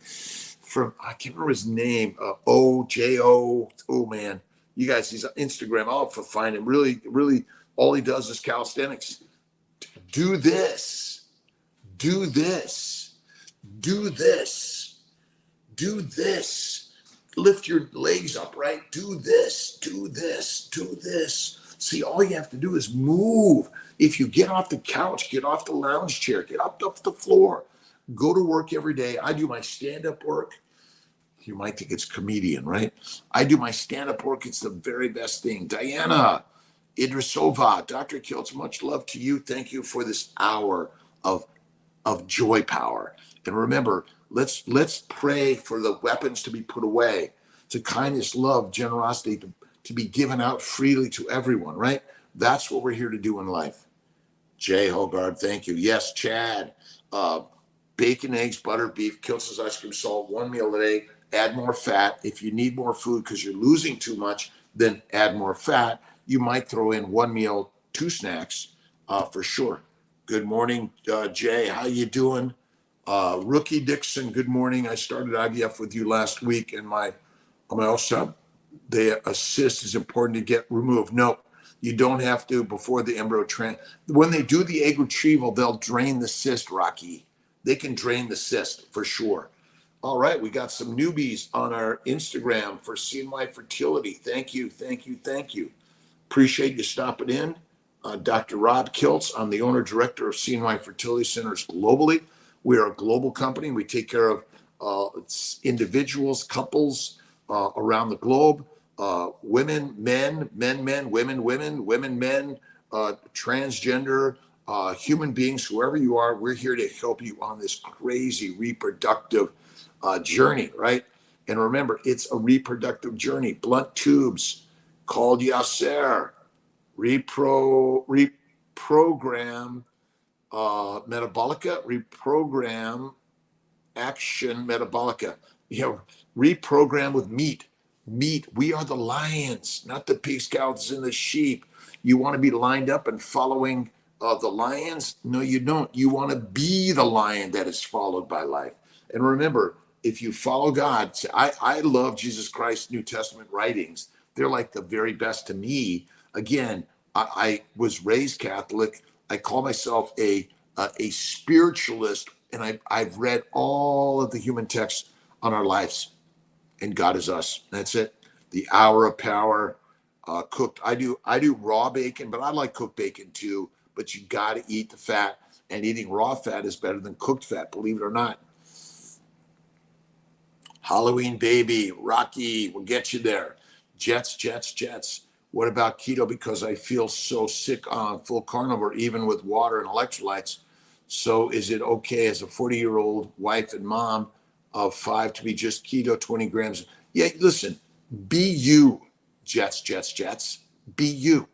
from, I can't remember his name, OJO. Oh man, you guys, he's on Instagram. I'll have to find him. Really, really, all he does is calisthenics. Do this, do this, do this, do this. Lift your legs up, right? Do this, do this, do this. See, all you have to do is move. If you get off the couch, get off the lounge chair, get up off the floor, go to work every day. I do my stand-up work. You might think it's comedian, right? I do my stand-up work. It's the very best thing. Diana Idrisova, Dr. Kiltz, much love to you. Thank you for this hour of joy power. And remember, let's pray for the weapons to be put away, to kindness, love, generosity, to be given out freely to everyone, right? That's what we're here to do in life. Jay Hogard, thank you. Yes, Chad. Bacon, eggs, butter, beef, Kiltz's ice cream, salt, one meal a day. Add more fat. If you need more food because you're losing too much, then add more fat. You might throw in one meal, 2 snacks, for sure. Good morning, Jay. How you doing? Rookie Dixon, good morning. I started IVF with you last week, and my ultrasound, the cyst is important to get removed. No, you don't have to before the embryo when they do the egg retrieval, they'll drain the cyst, Rocky. They can drain the cyst for sure. All right, we got some newbies on our Instagram for CNY Fertility. Thank you, thank you, thank you. Appreciate you stopping in. Dr. Rob Kiltz, I'm the owner director of CNY Fertility Centers globally. We are a global company. We take care of individuals, couples around the globe, women, men, women, men, transgender, human beings, whoever you are. We're here to help you on this crazy reproductive journey, right? And remember, it's a reproductive journey. Blunt tubes called Yasser, reprogram metabolica, reprogram action metabolica. Reprogram with meat. We are the lions, not the pigs, cows, and the sheep. You want to be lined up and following the lions? No, you don't. You want to be the lion that is followed by life. And remember, if you follow God, I love Jesus Christ's New Testament writings. They're like the very best to me. Again, I was raised Catholic. I call myself a spiritualist, and I've read all of the human texts on our lives, and God is us. That's it. The Hour of Power, cooked. I do raw bacon, but I like cooked bacon too. But you got to eat the fat, and eating raw fat is better than cooked fat, believe it or not. Halloween baby, Rocky, we'll get you there. Jets. What about keto? Because I feel so sick on full carnivore, even with water and electrolytes. So is it okay as a 40-year-old wife and mom of 5 to be just keto, 20 grams? Yeah, listen, be you, Jets. Be you.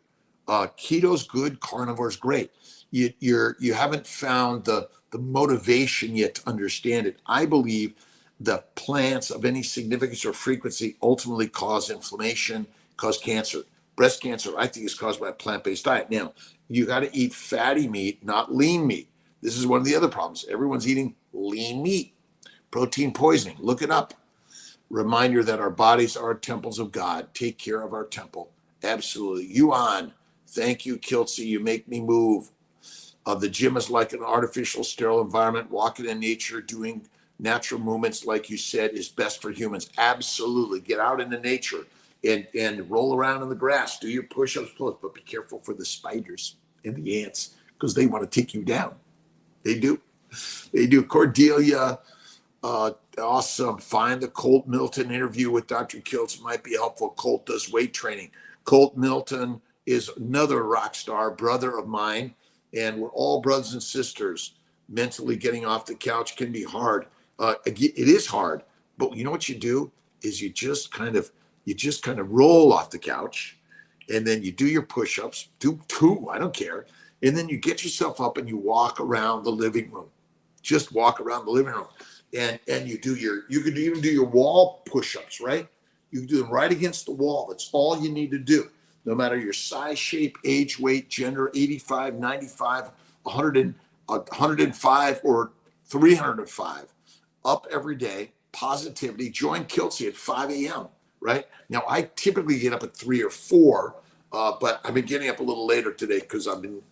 Keto's good, carnivore's great. You haven't found the motivation yet to understand it. I believe the plants of any significance or frequency ultimately cause inflammation, cause cancer. Breast cancer, I think, is caused by a plant-based diet. Now, you got to eat fatty meat, not lean meat. This is one of the other problems. Everyone's eating lean meat. Protein poisoning. Look it up. Reminder that our bodies are temples of God. Take care of our temple. Absolutely. Yuan, thank you, Kiltzy. You make me move. The gym is like an artificial, sterile environment. Walking in nature, doing natural movements, like you said, is best for humans. Absolutely. Get out into nature and roll around in the grass. Do your push-ups, but be careful for the spiders and the ants, because they want to take you down. They do. Cordelia, awesome. Find the Colt Milton interview with Dr. Kiltz. Might be helpful. Colt does weight training. Colt Milton is another rock star, brother of mine, and we're all brothers and sisters. Mentally getting off the couch can be hard. It is hard, but you know what you do is you just kind of roll off the couch, and then you do your push-ups, do 2, I don't care. And then you get yourself up and you walk around the living room. Just walk around the living room. And you could even do your wall push-ups, right? You can do them right against the wall. That's all you need to do. No matter your size, shape, age, weight, gender, 85, 95, 105, or 305. Up every day, positivity. Join Kiltsy at 5 a.m., right? Now, I typically get up at 3 or 4, but I've been getting up a little later today because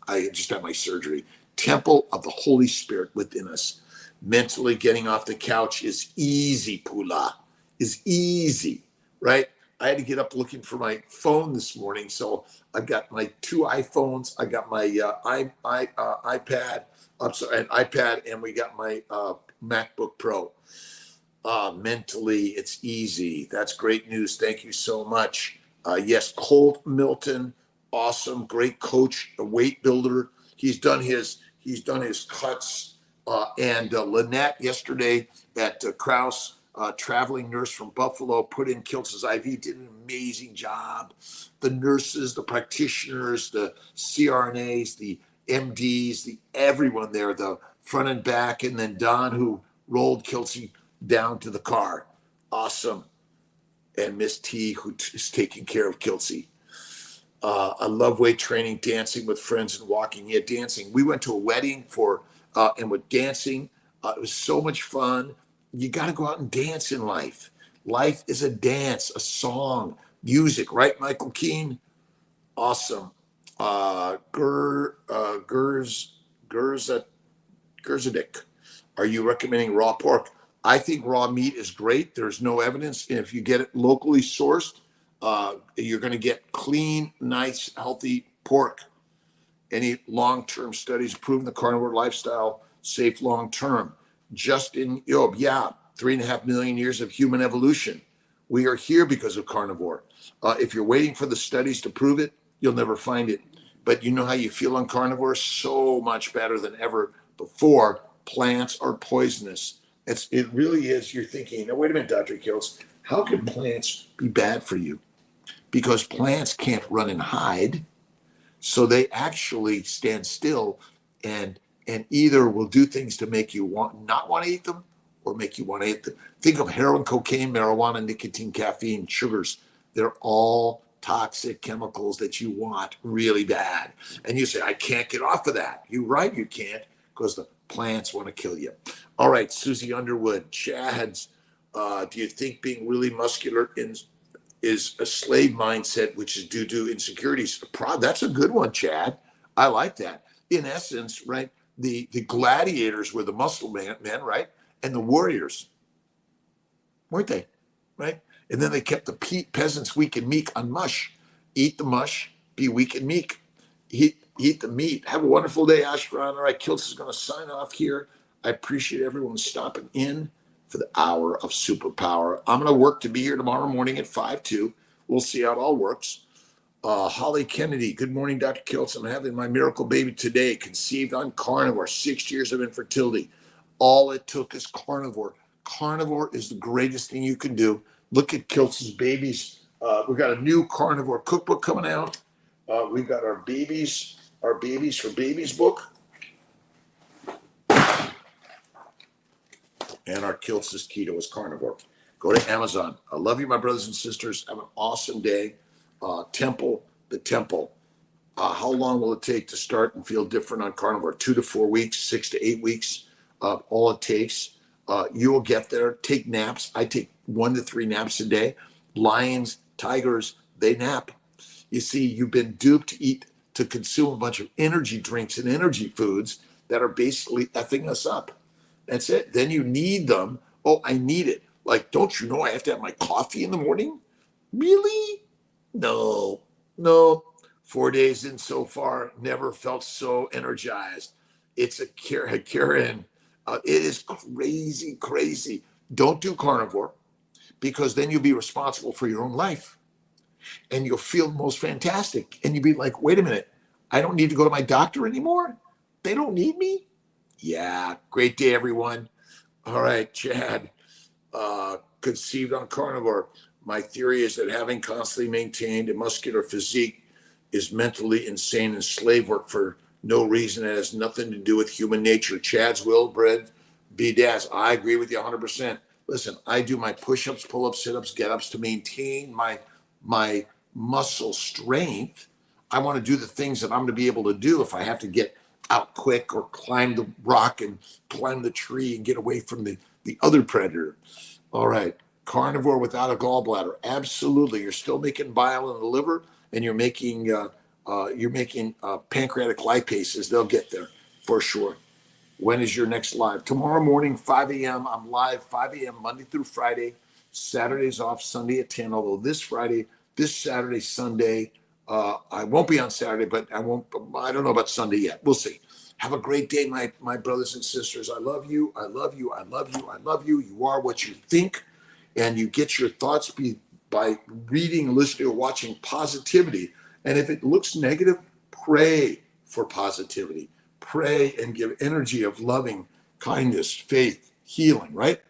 I just had my surgery. Temple of the Holy Spirit within us. Mentally getting off the couch is easy, Pula, is easy, right? I had to get up looking for my phone this morning. So I've got my 2 iPhones. I got my iPad, an iPad, and we got my MacBook Pro. Mentally, it's easy. That's great news. Thank you so much. Yes, Colt Milton, awesome, great coach, a weight builder. He's done his cuts. And Lynette yesterday at Krause, traveling nurse from Buffalo, put in Kiltz's IV, did an amazing job. The nurses, the practitioners, the CRNAs, the MDs, everyone there, the front and back, and then Don, who rolled Kiltzy down to the car. Awesome. And Miss T, who is taking care of Kiltzy. I love weight training, dancing with friends, and walking. Yeah, dancing. We went to a wedding and with dancing. It was so much fun. You got to go out and dance in life. Life is a dance, a song, music, right, Michael Keane? Awesome. Gerzadik, are you recommending raw pork? I think raw meat is great. There's no evidence. If you get it locally sourced, you're going to get clean, nice, healthy pork. Any long-term studies proving the carnivore lifestyle safe long-term? Justin Yob, yeah, 3.5 million years of human evolution. We are here because of carnivore. If you're waiting for the studies to prove it, you'll never find it. But you know how you feel on carnivore? So much better than ever before. Plants are poisonous. It really is. You're thinking, now, wait a minute, Dr. Kiltz, how can plants be bad for you? Because plants can't run and hide. So they actually stand still and either will do things to make you not want to eat them or make you want to eat them. Think of heroin, cocaine, marijuana, nicotine, caffeine, sugars. They're all toxic chemicals that you want really bad. And you say, I can't get off of that. You're right, you can't, because the plants want to kill you. All right, Susie Underwood, Chad's, do you think being really muscular is a slave mindset, which is due to insecurities? That's a good one, Chad. I like that. In essence, right, the gladiators were the muscle men, right? And the warriors, weren't they? Right? And then they kept the peasants weak and meek on mush. Eat the mush, be weak and meek. Eat the meat. Have a wonderful day, Ashfran. All right, Kiltz is going to sign off here. I appreciate everyone stopping in for the hour of superpower. I'm going to work to be here tomorrow morning at 5 too. We'll see how it all works. Holly Kennedy, good morning, Dr. Kiltz. I'm having my miracle baby today, conceived on carnivore, 6 years of infertility. All it took is carnivore. Carnivore is the greatest thing you can do. Look at Kiltz's babies. We've got a new carnivore cookbook coming out. We've got our babies for babies book. And our Kiltz's keto is carnivore. Go to Amazon. I love you, my brothers and sisters. Have an awesome day. Temple. How long will it take to start and feel different on carnivore? 2 to 4 weeks, 6 to 8 weeks. All it takes. You will get there. Take naps. I take 1 to 3 naps a day. Lions, tigers, they nap. You see, you've been duped to consume a bunch of energy drinks and energy foods that are basically effing us up. That's it. Then you need them. Oh, I need it. Like, don't you know I have to have my coffee in the morning? Really? No. 4 days in so far, never felt so energized. It's a Karen. It is crazy. Don't do carnivore, because then you'll be responsible for your own life and you'll feel most fantastic. And you'll be like, wait a minute, I don't need to go to my doctor anymore. They don't need me. Yeah. Great day, everyone. All right, Chad, conceived on carnivore. My theory is that having constantly maintained a muscular physique is mentally insane and slave work for no reason. It has nothing to do with human nature. Chad's Wilbred, B-Daz. I agree with you 100%. Listen, I do my push-ups, pull-ups, sit-ups, get-ups to maintain my muscle strength. I want to do the things that I'm going to be able to do if I have to get out quick, or climb the rock and climb the tree and get away from the other predator. All right. Carnivore without a gallbladder. Absolutely. You're still making bile in the liver, and you're making pancreatic lipases. They'll get there for sure. When is your next live? Tomorrow morning, 5 a.m. I'm live 5 a.m. Monday through Friday. Saturday's off, Sunday at 10. Although this Saturday, Sunday, I won't be on Saturday, but I don't know about Sunday yet. We'll see. Have a great day, my brothers and sisters. I love you. I love you. I love you. I love you. You are what you think, and you get your thoughts by reading, listening, or watching positivity. And if it looks negative, pray for positivity. Pray and give energy of loving kindness, faith, healing, right?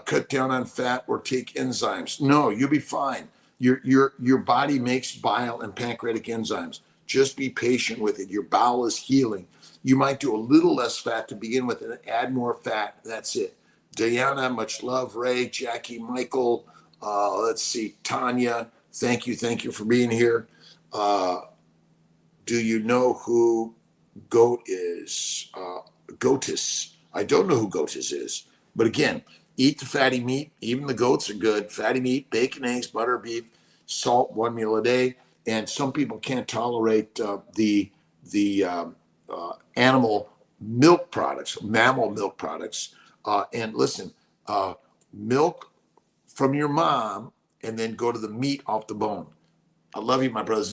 Cut down on fat or take enzymes. No, you'll be fine. Your body makes bile and pancreatic enzymes. Just be patient with it. Your bowel is healing. You might do a little less fat to begin with and add more fat. That's it. Diana, much love. Ray, Jackie, Michael, let's see, Tanya, thank you for being here. Do you know who Goat is? Goatus. I don't know who Goatus is, but again, eat the fatty meat. Even the goats are good. Fatty meat, bacon, eggs, butter, beef, salt, one meal a day. And some people can't tolerate the animal milk products, mammal milk products. And listen, milk from your mom, and then go to the meat off the bone. I love you, my brothers.